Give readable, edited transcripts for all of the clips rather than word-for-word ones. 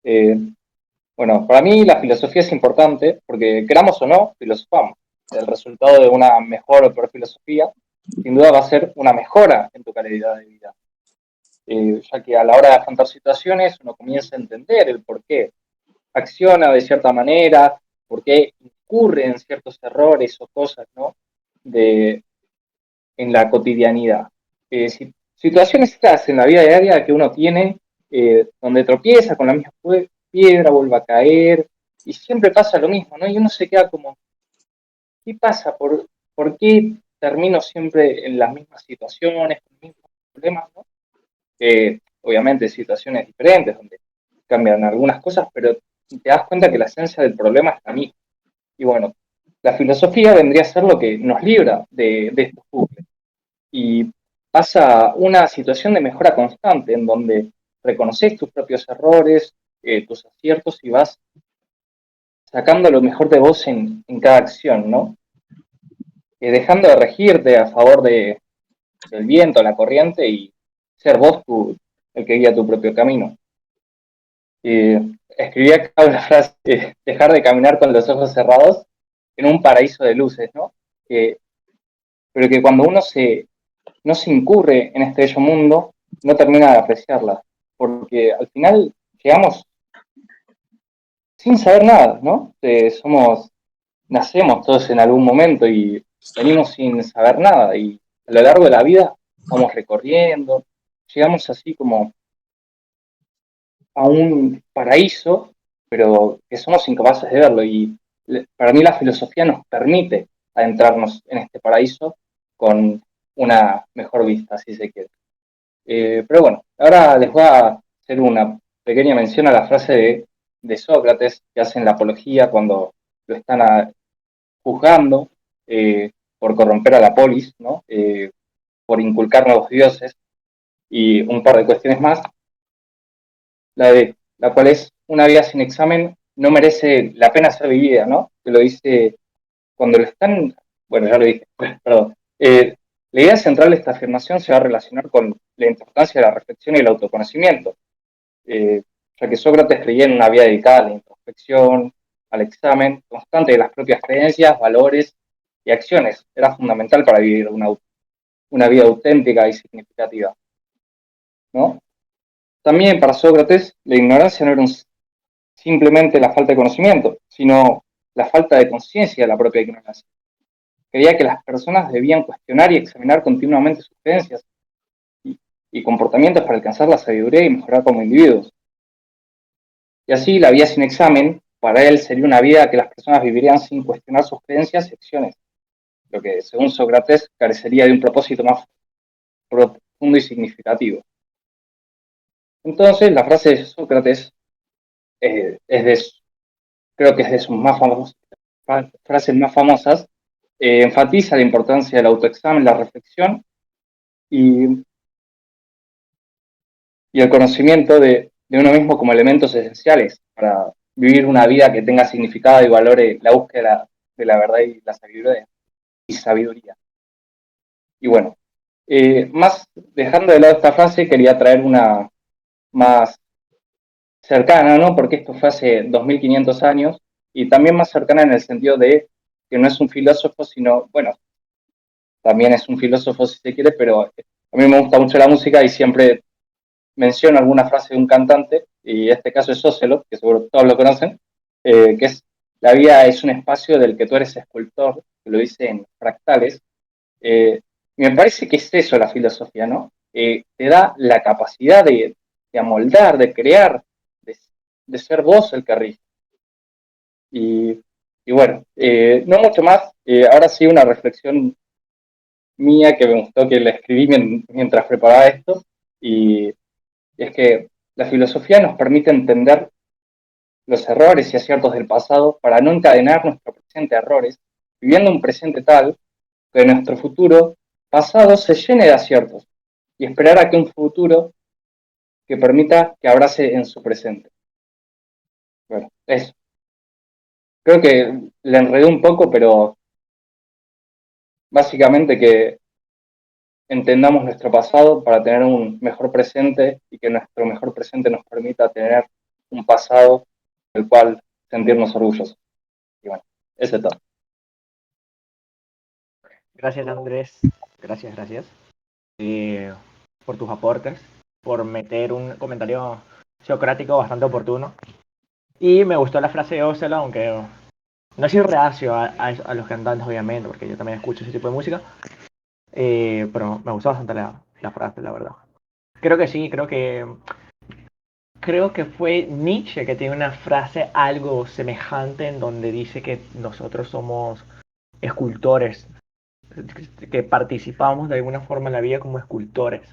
Eh, bueno, para mí la filosofía es importante porque, queramos o no, filosofamos. El resultado de una mejor o peor filosofía, sin duda, va a ser una mejora en tu calidad de vida. Ya que a la hora de afrontar situaciones uno comienza a entender el por qué acciona de cierta manera, por qué incurre en ciertos errores o cosas, ¿no? De, en la cotidianidad. Situaciones estas en la vida diaria que uno tiene, donde tropieza con la misma piedra, vuelve a caer, y siempre pasa lo mismo, ¿no? Y uno se queda como, ¿qué pasa? ¿Por qué termino siempre en las mismas situaciones, con los mismos problemas, ¿no? Obviamente situaciones diferentes, donde cambian algunas cosas, pero te das cuenta que la esencia del problema es la misma. Y bueno, la filosofía vendría a ser lo que nos libra de estos bucles y pasa una situación de mejora constante en donde reconoces tus propios errores, tus aciertos y vas sacando lo mejor de vos en cada acción, ¿no? Dejando de regirte a favor del viento, la corriente y ser vos el que guía tu propio camino. Escribí acá una frase, dejar de caminar con los ojos cerrados en un paraíso de luces, ¿no? Pero que cuando no se incurre en este bello mundo, no termina de apreciarla, porque al final llegamos sin saber nada, ¿no? Nacemos todos en algún momento y venimos sin saber nada, y a lo largo de la vida vamos recorriendo, llegamos así como a un paraíso, pero que somos incapaces de verlo, y para mí la filosofía nos permite adentrarnos en este paraíso con una mejor vista, si se quiere. Pero bueno, ahora les voy a hacer una pequeña mención a la frase de Sócrates que hace en la apología cuando lo están juzgando por corromper a la polis, ¿no? Por inculcar nuevos dioses y un par de cuestiones más. La cual es: una vida sin examen no merece la pena ser vivida, ¿no? Que lo dice cuando lo están, bueno, ya lo dije, perdón. La idea central de esta afirmación se va a relacionar con la importancia de la reflexión y el autoconocimiento, eh, ya que Sócrates creía en una vida dedicada a la introspección, al examen constante de las propias creencias, valores y acciones. Era fundamental para vivir una vida auténtica y significativa, ¿no? También para Sócrates la ignorancia no era simplemente la falta de conocimiento, sino la falta de conciencia de la propia ignorancia. Creía que las personas debían cuestionar y examinar continuamente sus creencias y, y comportamientos para alcanzar la sabiduría y mejorar como individuos. Y así la vida sin examen, para él, sería una vida que las personas vivirían sin cuestionar sus creencias y acciones, lo que, según Sócrates, carecería de un propósito más profundo y significativo. Entonces, la frase de Sócrates creo que es de sus frases más famosas, enfatiza la importancia del autoexamen, la reflexión y, y el conocimiento de uno mismo como elementos esenciales para vivir una vida que tenga significado y valore la búsqueda de la verdad y la sabiduría. Y bueno, más dejando de lado esta frase, quería traer una más cercana, ¿no? Porque esto fue hace 2500 años, y también más cercana en el sentido de que no es un filósofo, sino, bueno, también es un filósofo si se quiere, pero a mí me gusta mucho la música y siempre menciono alguna frase de un cantante, y este caso es Ocelot, que seguro todos lo conocen, que es: la vida es un espacio del que tú eres escultor, que lo dice en Fractales. Me parece que es eso la filosofía, ¿no? Te da la capacidad de amoldar, de crear, de, de ser vos el que rige. Y, y bueno, no mucho más. Ahora sí, una reflexión mía que me gustó, que la escribí mientras preparaba esto, y es que la filosofía nos permite entender los errores y aciertos del pasado para no encadenar nuestro presente a errores, viviendo un presente tal que nuestro futuro pasado se llene de aciertos, y esperar a que un futuro que permita que abrace en su presente. Bueno, eso. Creo que le enredé un poco, pero básicamente que entendamos nuestro pasado para tener un mejor presente, y que nuestro mejor presente nos permita tener un pasado del cual sentirnos orgullosos. Y bueno, eso es todo. Gracias, Andrés. Gracias, gracias. eh, por tus aportes, por meter un comentario socrático bastante oportuno. Y me gustó la frase de Ocelo, aunque no soy reacio a los cantantes, obviamente, porque yo también escucho ese tipo de música. Pero me gustó bastante la frase, la verdad. Creo que sí, creo que fue Nietzsche que tiene una frase algo semejante en donde dice que nosotros somos escultores, que participamos de alguna forma en la vida como escultores.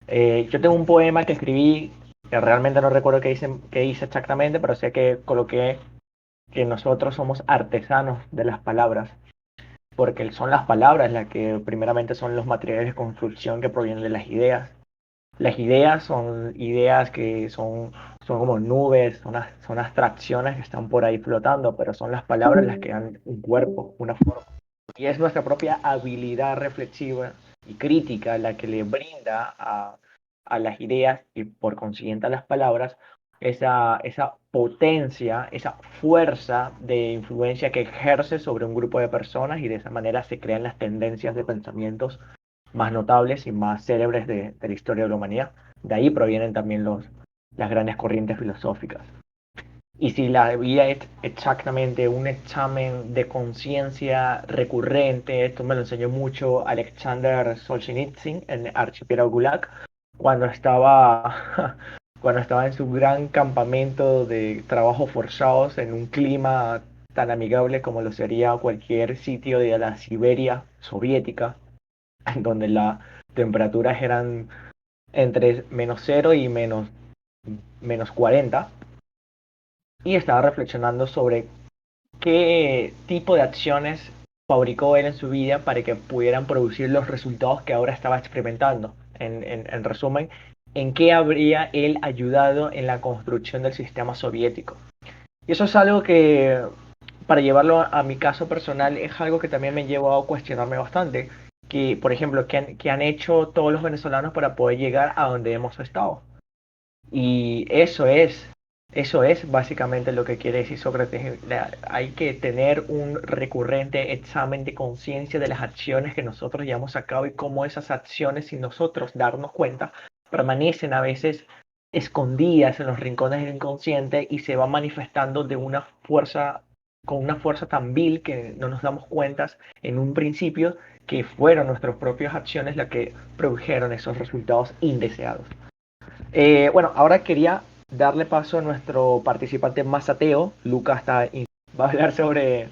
Yo tengo un poema que escribí, que realmente no recuerdo qué hice exactamente, pero sé que coloqué que nosotros somos artesanos de las palabras, porque son las palabras las que primeramente son los materiales de construcción que provienen de las ideas. Las ideas son ideas que son como nubes, son abstracciones que están por ahí flotando, pero son las palabras las que dan un cuerpo, una forma. Y es nuestra propia habilidad reflexiva y crítica la que le brinda a las ideas y por consiguiente a las palabras esa potencia, esa fuerza de influencia que ejerce sobre un grupo de personas y de esa manera se crean las tendencias de pensamientos más notables y más célebres de la historia de la humanidad. De ahí provienen también las grandes corrientes filosóficas. Y si la vida es exactamente un examen de conciencia recurrente, esto me lo enseñó mucho Alexander Solzhenitsyn en Archipiélago Gulag, cuando estaba, cuando estaba en su gran campamento de trabajos forzados en un clima tan amigable como lo sería cualquier sitio de la Siberia soviética, en donde las temperaturas eran entre -0 y -40, y estaba reflexionando sobre qué tipo de acciones fabricó él en su vida para que pudieran producir los resultados que ahora estaba experimentando. En resumen, en qué habría él ayudado en la construcción del sistema soviético. Y eso es algo que, para llevarlo a mi caso personal, es algo que también me llevó a cuestionarme bastante. Que, por ejemplo, ¿qué han hecho todos los venezolanos para poder llegar a donde hemos estado? Y eso es básicamente lo que quiere decir Sócrates. Hay que tener un recurrente examen de conciencia de las acciones que nosotros llevamos a cabo y cómo esas acciones, sin nosotros darnos cuenta, permanecen a veces escondidas en los rincones del inconsciente y se van manifestando de una fuerza, con una fuerza tan vil que no nos damos cuenta en un principio que fueron nuestras propias acciones las que produjeron esos resultados indeseados. Bueno, ahora quería darle paso a nuestro participante más ateo, Lucas va a hablar sobre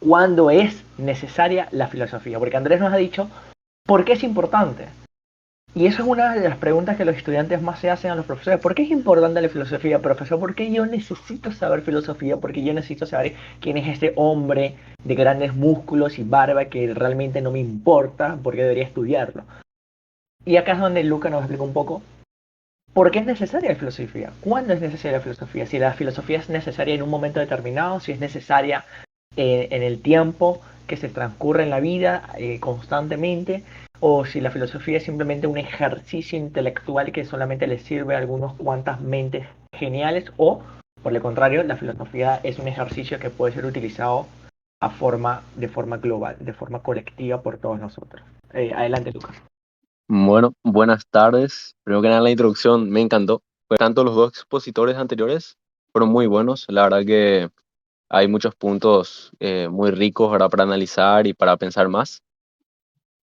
cuándo es necesaria la filosofía, porque Andrés nos ha dicho por qué es importante. Y eso es una de las preguntas que los estudiantes más se hacen a los profesores. ¿Por qué es importante la filosofía, profesor? ¿Por qué yo necesito saber filosofía? ¿Por qué yo necesito saber quién es ese hombre de grandes músculos y barba que realmente no me importa? ¿Por qué debería estudiarlo? Y acá es donde Lucas nos explica un poco ¿por qué es necesaria la filosofía? ¿Cuándo es necesaria la filosofía? Si la filosofía es necesaria en un momento determinado, si es necesaria en el tiempo que se transcurre en la vida constantemente, o si la filosofía es simplemente un ejercicio intelectual que solamente le sirve a algunos cuantas mentes geniales, o por el contrario, la filosofía es un ejercicio que puede ser utilizado de forma global, de forma colectiva por todos nosotros. Adelante, Lucas. Bueno, buenas tardes. Primero que nada, la introducción me encantó. Pues, tanto los dos expositores anteriores fueron muy buenos. La verdad que hay muchos puntos muy ricos ahora para analizar y para pensar más.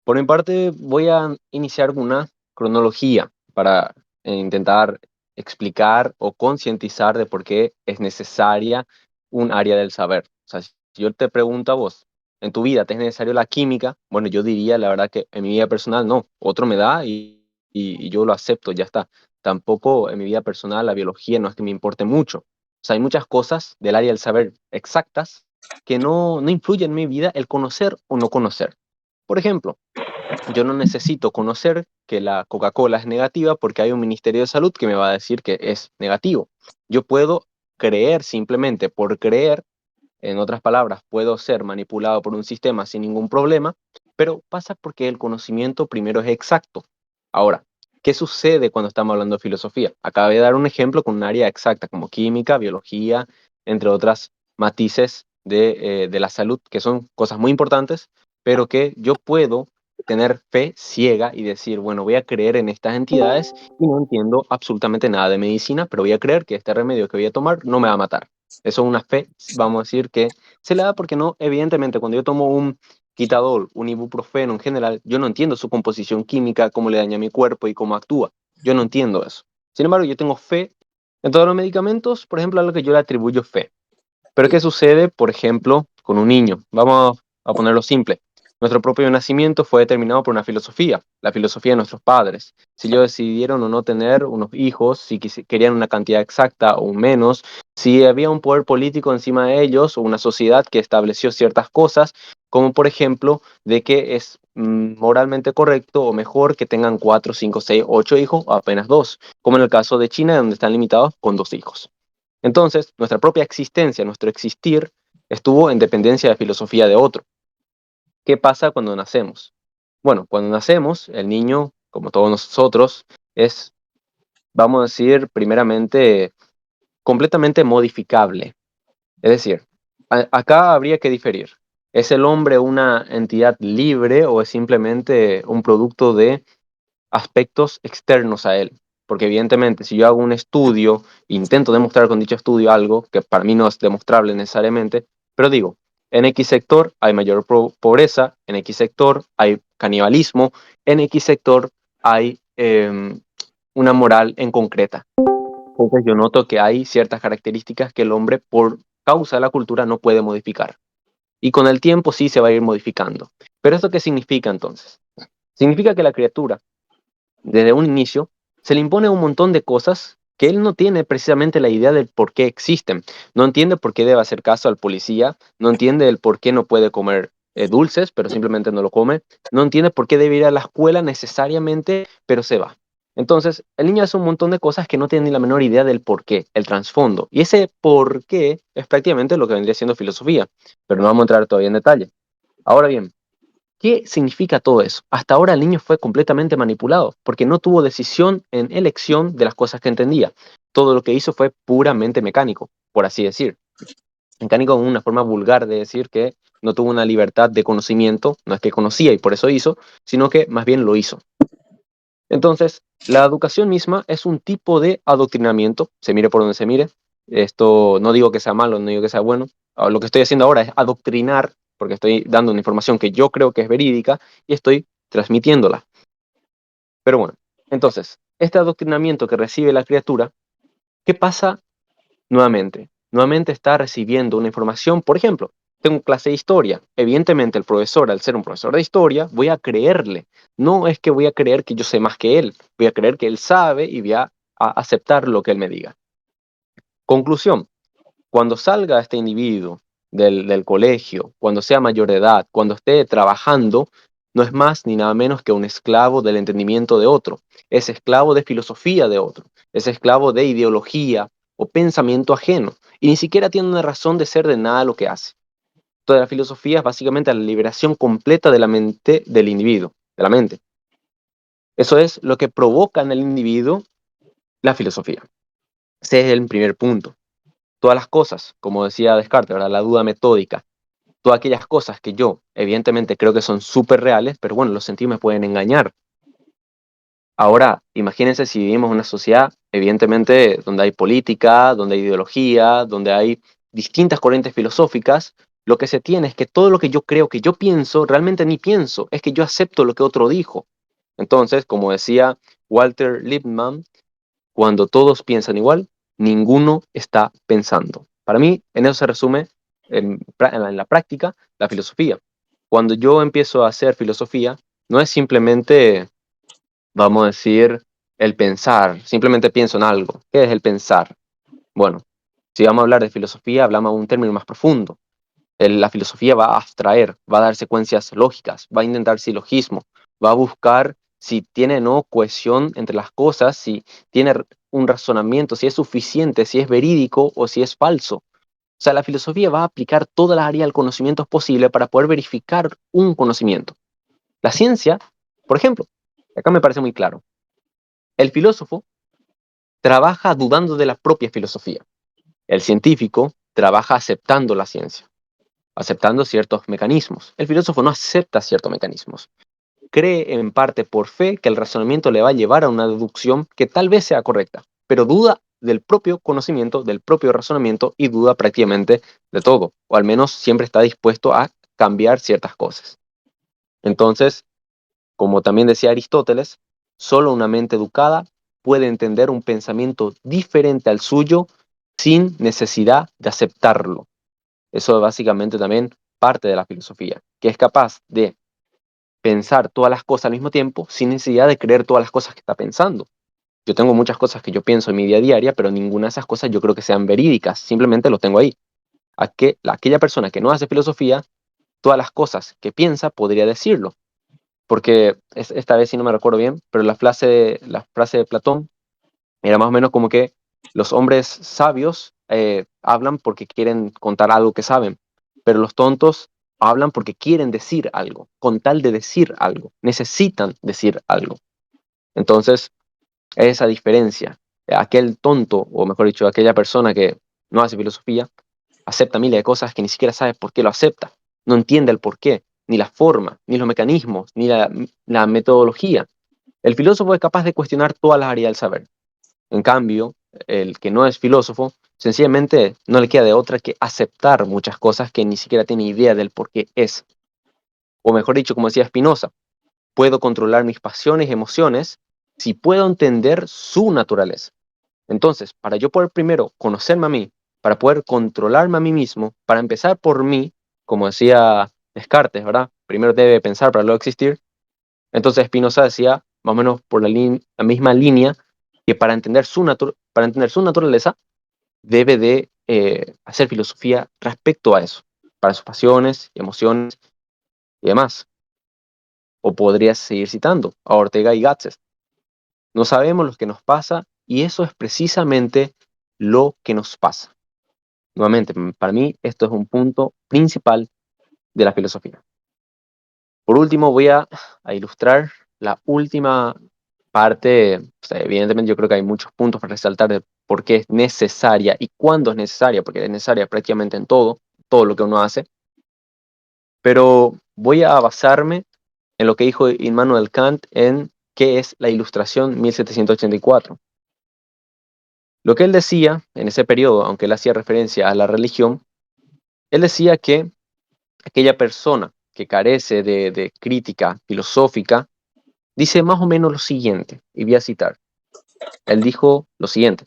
Por mi parte, voy a iniciar con una cronología para intentar explicar o concientizar de por qué es necesaria un área del saber. O sea, si yo te pregunto a vos, ¿en tu vida te es necesario la química? Bueno, yo diría la verdad que en mi vida personal no. Otro me da y yo lo acepto, ya está. Tampoco en mi vida personal la biología no es que me importe mucho. O sea, hay muchas cosas del área del saber exactas que no influyen en mi vida el conocer o no conocer. Por ejemplo, yo no necesito conocer que la Coca-Cola es negativa porque hay un Ministerio de Salud que me va a decir que es negativo. Yo puedo creer simplemente por creer, en otras palabras, puedo ser manipulado por un sistema sin ningún problema, pero pasa porque el conocimiento primero es exacto. Ahora, ¿Qué sucede cuando estamos hablando de filosofía? Acabé de dar un ejemplo con un área exacta como química, biología, entre otras matices de la salud, que son cosas muy importantes, pero que yo puedo tener fe ciega y decir, bueno, voy a creer en estas entidades y no entiendo absolutamente nada de medicina, pero voy a creer que este remedio que voy a tomar no me va a matar. Eso es una fe, vamos a decir, que se le da porque no, evidentemente, cuando yo tomo un quitadol, un ibuprofeno en general, yo no entiendo su composición química, cómo le daña a mi cuerpo y cómo actúa. Yo no entiendo eso. Sin embargo, yo tengo fe en todos los medicamentos, por ejemplo, a lo que yo le atribuyo fe. Pero ¿qué sucede, por ejemplo, con un niño? Vamos a ponerlo simple. Nuestro propio nacimiento fue determinado por una filosofía, la filosofía de nuestros padres. Si ellos decidieron o no tener unos hijos, si querían una cantidad exacta o menos, si había un poder político encima de ellos o una sociedad que estableció ciertas cosas, como por ejemplo de que es moralmente correcto o mejor que tengan 4, 5, 6, 8 hijos o apenas 2, como en el caso de China, donde están limitados con 2 hijos. Entonces, nuestra propia existencia, nuestro existir, estuvo en dependencia de filosofía de otro. ¿Qué pasa cuando nacemos? Bueno, cuando nacemos, el niño, como todos nosotros, es, vamos a decir, primeramente, completamente modificable. Es decir, acá habría que diferir. ¿Es el hombre una entidad libre o es simplemente un producto de aspectos externos a él? Porque evidentemente, si yo hago un estudio, intento demostrar con dicho estudio algo que para mí no es demostrable necesariamente, pero digo, en X sector hay mayor pobreza, en X sector hay canibalismo, en X sector hay una moral en concreta. Entonces yo noto que hay ciertas características que el hombre, por causa de la cultura, no puede modificar. Y con el tiempo sí se va a ir modificando. ¿Pero esto qué significa entonces? Significa que la criatura desde un inicio, se le impone un montón de cosas que él no tiene precisamente la idea del por qué existen. No entiende por qué debe hacer caso al policía, no entiende el por qué no puede comer dulces, pero simplemente no lo come, no entiende por qué debe ir a la escuela necesariamente, pero se va. Entonces, el niño hace un montón de cosas que no tiene ni la menor idea del por qué, el trasfondo. Y ese por qué es prácticamente lo que vendría siendo filosofía, pero no vamos a entrar todavía en detalle. Ahora bien, ¿qué significa todo eso? Hasta ahora el niño fue completamente manipulado porque no tuvo decisión en elección de las cosas que entendía. Todo lo que hizo fue puramente mecánico, por así decir. Mecánico es una forma vulgar de decir que no tuvo una libertad de conocimiento, no es que conocía y por eso hizo, sino que más bien lo hizo. Entonces, la educación misma es un tipo de adoctrinamiento, se mire por donde se mire. Esto no digo que sea malo, no digo que sea bueno. Lo que estoy haciendo ahora es adoctrinar, porque estoy dando una información que yo creo que es verídica y estoy transmitiéndola. Pero bueno, entonces, este adoctrinamiento que recibe la criatura, ¿qué pasa nuevamente? Nuevamente está recibiendo una información, por ejemplo, tengo clase de historia. Evidentemente el profesor, al ser un profesor de historia, voy a creerle. No es que voy a creer que yo sé más que él, voy a creer que él sabe y voy a aceptar lo que él me diga. Conclusión, cuando salga este individuo del colegio, cuando sea mayor de edad, cuando esté trabajando, no es más ni nada menos que un esclavo del entendimiento de otro, es esclavo de filosofía de otro, es esclavo de ideología o pensamiento ajeno, y ni siquiera tiene una razón de ser de nada de lo que hace. Toda la filosofía es básicamente la liberación completa de la mente del individuo, de la mente. Eso es lo que provoca en el individuo la filosofía. Ese es el primer punto. Todas las cosas, como decía Descartes, ¿verdad? La duda metódica, todas aquellas cosas que yo evidentemente creo que son súper reales, pero bueno, los sentidos me pueden engañar. Ahora, imagínense si vivimos en una sociedad, evidentemente, donde hay política, donde hay ideología, donde hay distintas corrientes filosóficas, lo que se tiene es que todo lo que yo creo que yo pienso, realmente ni pienso, es que yo acepto lo que otro dijo. Entonces, como decía Walter Lippmann, cuando todos piensan igual, ninguno está pensando. Para mí, en eso se resume, en la práctica, la filosofía. Cuando yo empiezo a hacer filosofía, no es simplemente, vamos a decir, el pensar, simplemente pienso en algo. ¿Qué es el pensar? Bueno, si vamos a hablar de filosofía, hablamos de un término más profundo. La filosofía va a abstraer, va a dar secuencias lógicas, va a intentar silogismo, va a buscar si tiene o no cohesión entre las cosas, si tiene un razonamiento, si es suficiente, si es verídico o si es falso. O sea, la filosofía va a aplicar toda la área del conocimiento posible para poder verificar un conocimiento. La ciencia, por ejemplo, acá me parece muy claro. El filósofo trabaja dudando de la propia filosofía. El científico trabaja aceptando la ciencia, aceptando ciertos mecanismos. El filósofo no acepta ciertos mecanismos. Cree en parte por fe que el razonamiento le va a llevar a una deducción que tal vez sea correcta, pero duda del propio conocimiento, del propio razonamiento y duda prácticamente de todo, o al menos siempre está dispuesto a cambiar ciertas cosas. Entonces, como también decía Aristóteles, solo una mente educada puede entender un pensamiento diferente al suyo sin necesidad de aceptarlo. Eso es básicamente también parte de la filosofía, que es capaz de pensar todas las cosas al mismo tiempo sin necesidad de creer todas las cosas que está pensando. Yo tengo muchas cosas que yo pienso en mi día a día, pero ninguna de esas cosas yo creo que sean verídicas, simplemente lo tengo ahí. Aquella persona que no hace filosofía, todas las cosas que piensa podría decirlo, porque esta vez sí no me recuerdo bien, pero la frase de Platón era más o menos como que los hombres sabios hablan porque quieren contar algo que saben, pero los tontos hablan porque quieren decir algo, con tal de decir algo, necesitan decir algo. Entonces, esa diferencia, aquel tonto, o mejor dicho, aquella persona que no hace filosofía, acepta miles de cosas que ni siquiera sabe por qué lo acepta, no entiende el por qué, ni la forma, ni los mecanismos, ni la metodología. El filósofo es capaz de cuestionar todas las áreas del saber. En cambio, el que no es filósofo, sencillamente no le queda de otra que aceptar muchas cosas que ni siquiera tiene idea del por qué es. O mejor dicho, como decía Spinoza, puedo controlar mis pasiones y emociones si puedo entender su naturaleza. Entonces, para yo poder primero conocerme a mí, para poder controlarme a mí mismo, para empezar por mí, como decía Descartes, ¿verdad? Primero debe pensar para luego existir. Entonces Spinoza decía, más o menos por la misma línea, que para entender su naturaleza, debe de hacer filosofía respecto a eso, para sus pasiones, emociones y demás. O podrías seguir citando a Ortega y Gasset. No sabemos lo que nos pasa y eso es precisamente lo que nos pasa. Nuevamente, para mí esto es un punto principal de la filosofía. Por último, voy a ilustrar la última parte. O sea, evidentemente yo creo que hay muchos puntos para resaltar de por qué es necesaria y cuándo es necesaria, porque es necesaria prácticamente en todo lo que uno hace. Pero voy a basarme en lo que dijo Immanuel Kant en qué es la Ilustración 1784. Lo que él decía en ese periodo, aunque él hacía referencia a la religión, él decía que aquella persona que carece de crítica filosófica dice más o menos lo siguiente, y voy a citar. Él dijo lo siguiente: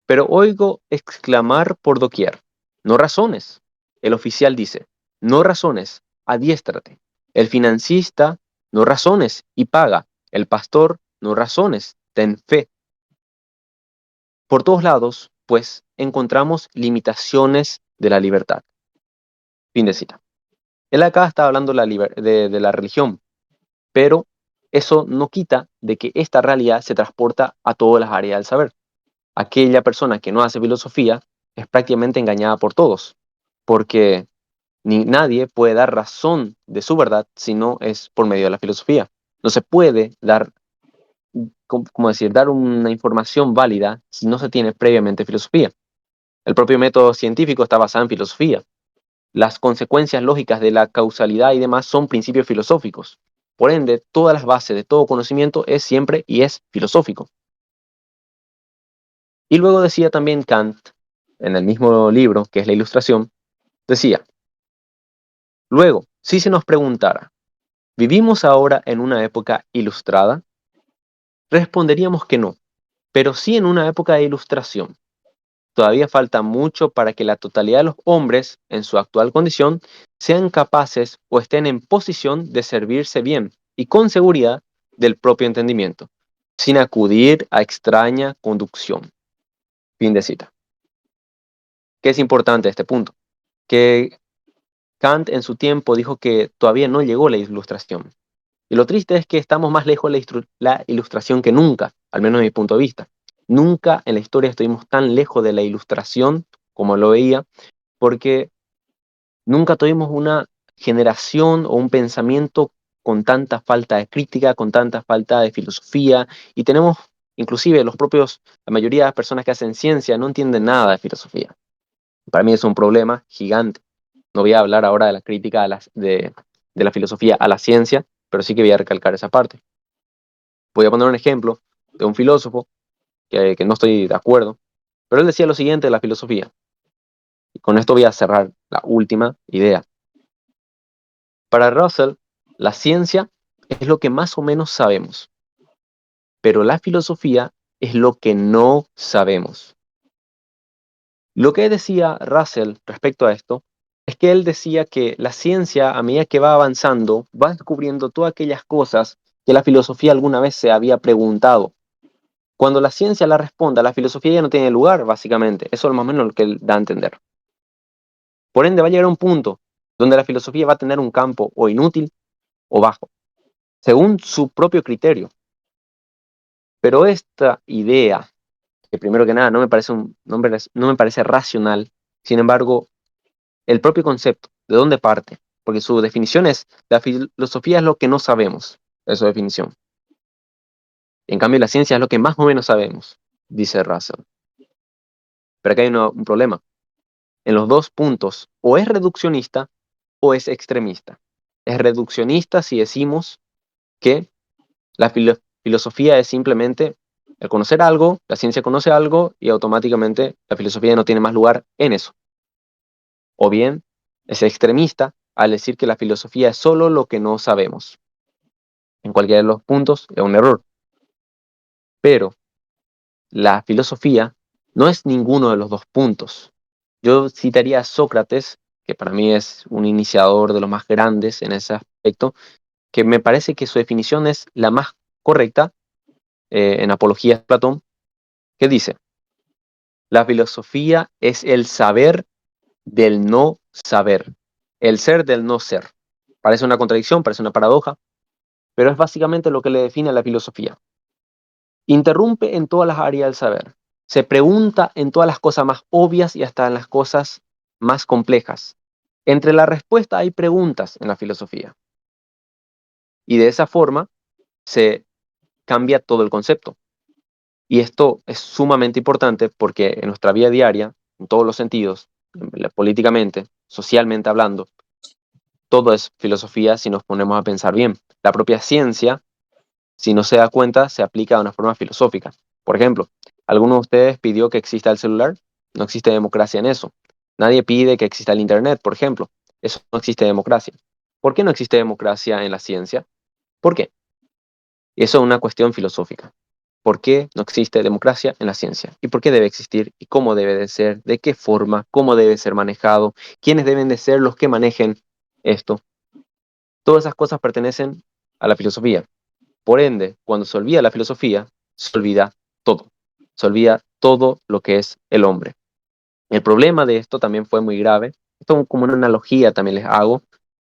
pero oigo exclamar por doquier, no razones. El oficial dice, no razones, adiéstrate. El financista, no razones y paga. El pastor, no razones, ten fe. Por todos lados, pues, encontramos limitaciones de la libertad. Fin de cita. Él acá está hablando de la religión, pero eso no quita de que esta realidad se transporta a todas las áreas del saber. Aquella persona que no hace filosofía es prácticamente engañada por todos, porque nadie puede dar razón de su verdad si no es por medio de la filosofía. No se puede dar, como decir, dar una información válida si no se tiene previamente filosofía. El propio método científico está basado en filosofía. Las consecuencias lógicas de la causalidad y demás son principios filosóficos. Por ende, todas las bases de todo conocimiento es siempre y es filosófico. Y luego decía también Kant, en el mismo libro, que es la Ilustración, decía, luego, si se nos preguntara, ¿vivimos ahora en una época ilustrada? Responderíamos que no, pero sí en una época de ilustración. Todavía falta mucho para que la totalidad de los hombres, en su actual condición, sean capaces o estén en posición de servirse bien y con seguridad del propio entendimiento, sin acudir a extraña conducción. Fin de cita. ¿Qué es importante este punto? Que Kant en su tiempo dijo que todavía no llegó la ilustración. Y lo triste es que estamos más lejos de la ilustración que nunca, al menos desde mi punto de vista. Nunca en la historia estuvimos tan lejos de la ilustración como lo veía, porque nunca tuvimos una generación o un pensamiento con tanta falta de crítica, con tanta falta de filosofía, y tenemos, inclusive la mayoría de las personas que hacen ciencia no entienden nada de filosofía. Para mí es un problema gigante. No voy a hablar ahora de la crítica de la filosofía a la ciencia, pero sí que voy a recalcar esa parte. Voy a poner un ejemplo de un filósofo que no estoy de acuerdo, pero él decía lo siguiente de la filosofía. Y con esto voy a cerrar la última idea. Para Russell, la ciencia es lo que más o menos sabemos, pero la filosofía es lo que no sabemos. Lo que decía Russell respecto a esto es que él decía que la ciencia, a medida que va avanzando, va descubriendo todas aquellas cosas que la filosofía alguna vez se había preguntado. Cuando la ciencia la responda, la filosofía ya no tiene lugar, básicamente. Eso es más o menos lo que él da a entender. Por ende, va a llegar un punto donde la filosofía va a tener un campo o inútil o bajo, según su propio criterio. Pero esta idea, que primero que nada no me parece racional, sin embargo, el propio concepto, ¿de dónde parte? Porque su definición es, la filosofía es lo que no sabemos, es su definición. En cambio, la ciencia es lo que más o menos sabemos, dice Russell. Pero acá hay un problema. En los dos puntos, o es reduccionista o es extremista. Es reduccionista si decimos que la filosofía es simplemente el conocer algo, la ciencia conoce algo y automáticamente la filosofía no tiene más lugar en eso. O bien es extremista al decir que la filosofía es solo lo que no sabemos. En cualquiera de los puntos es un error. Pero la filosofía no es ninguno de los dos puntos. Yo citaría a Sócrates, que para mí es un iniciador de los más grandes en ese aspecto, que me parece que su definición es la más correcta en Apologías de Platón, que dice, la filosofía es el saber del no saber, el ser del no ser. Parece una contradicción, parece una paradoja, pero es básicamente lo que le define a la filosofía. Interrumpe en todas las áreas del saber. Se pregunta en todas las cosas más obvias y hasta en las cosas más complejas. Entre la respuesta hay preguntas en la filosofía. Y de esa forma se cambia todo el concepto. Y esto es sumamente importante porque en nuestra vida diaria, en todos los sentidos, políticamente, socialmente hablando, todo es filosofía si nos ponemos a pensar bien. La propia ciencia, si no se da cuenta, se aplica de una forma filosófica. Por ejemplo, ¿alguno de ustedes pidió que exista el celular? No existe democracia en eso. Nadie pide que exista el Internet, por ejemplo. Eso no existe democracia. ¿Por qué no existe democracia en la ciencia? ¿Por qué? Eso es una cuestión filosófica. ¿Por qué no existe democracia en la ciencia? ¿Y por qué debe existir? ¿Y cómo debe de ser? ¿De qué forma? ¿Cómo debe ser manejado? ¿Quiénes deben de ser los que manejen esto? Todas esas cosas pertenecen a la filosofía. Por ende, cuando se olvida la filosofía, se olvida todo. Se olvida todo lo que es el hombre. El problema de esto también fue muy grave. Esto es como una analogía también les hago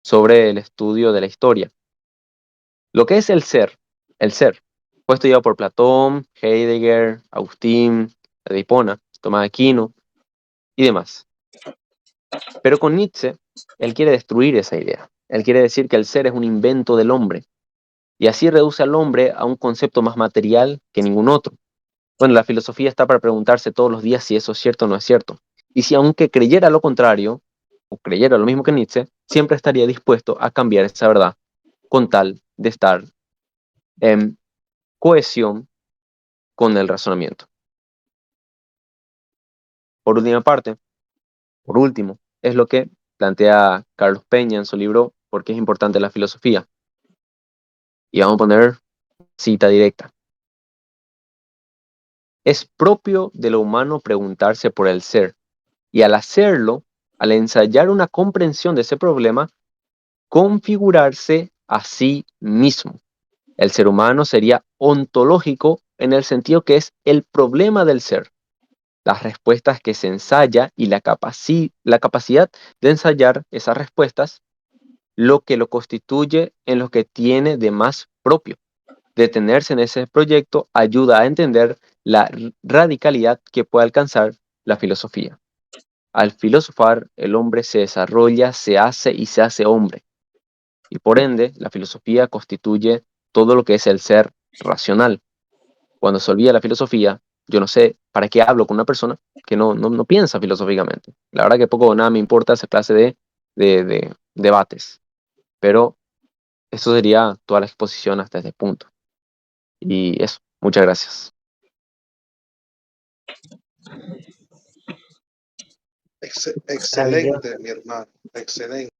sobre el estudio de la historia. Lo que es el ser, fue estudiado por Platón, Heidegger, Agustín, de Hipona, Tomás de Aquino y demás. Pero con Nietzsche, él quiere destruir esa idea. Él quiere decir que el ser es un invento del hombre. Y así reduce al hombre a un concepto más material que ningún otro. Bueno, la filosofía está para preguntarse todos los días si eso es cierto o no es cierto. Y si aunque creyera lo contrario, o creyera lo mismo que Nietzsche, siempre estaría dispuesto a cambiar esa verdad con tal de estar en cohesión con el razonamiento. Por última parte, por último, es lo que plantea Carlos Peña en su libro ¿Por qué es importante la filosofía? Y vamos a poner cita directa. Es propio de lo humano preguntarse por el ser, y al hacerlo, al ensayar una comprensión de ese problema, configurarse a sí mismo. El ser humano sería ontológico en el sentido que es el problema del ser, las respuestas que se ensaya y la capacidad de ensayar esas respuestas, lo que lo constituye en lo que tiene de más propio. Detenerse en ese proyecto ayuda a entender la radicalidad que puede alcanzar la filosofía. Al filosofar, el hombre se desarrolla, se hace y se hace hombre. y por ende la filosofía constituye todo lo que es el ser racional. Cuando se olvida la filosofía, yo no sé para qué hablo con una persona que no piensa filosóficamente. La verdad que poco o nada me importa esa clase de debates, pero eso sería toda la exposición hasta ese punto. Y eso, muchas gracias. Maravilloso. Excelente, mi hermano, excelente.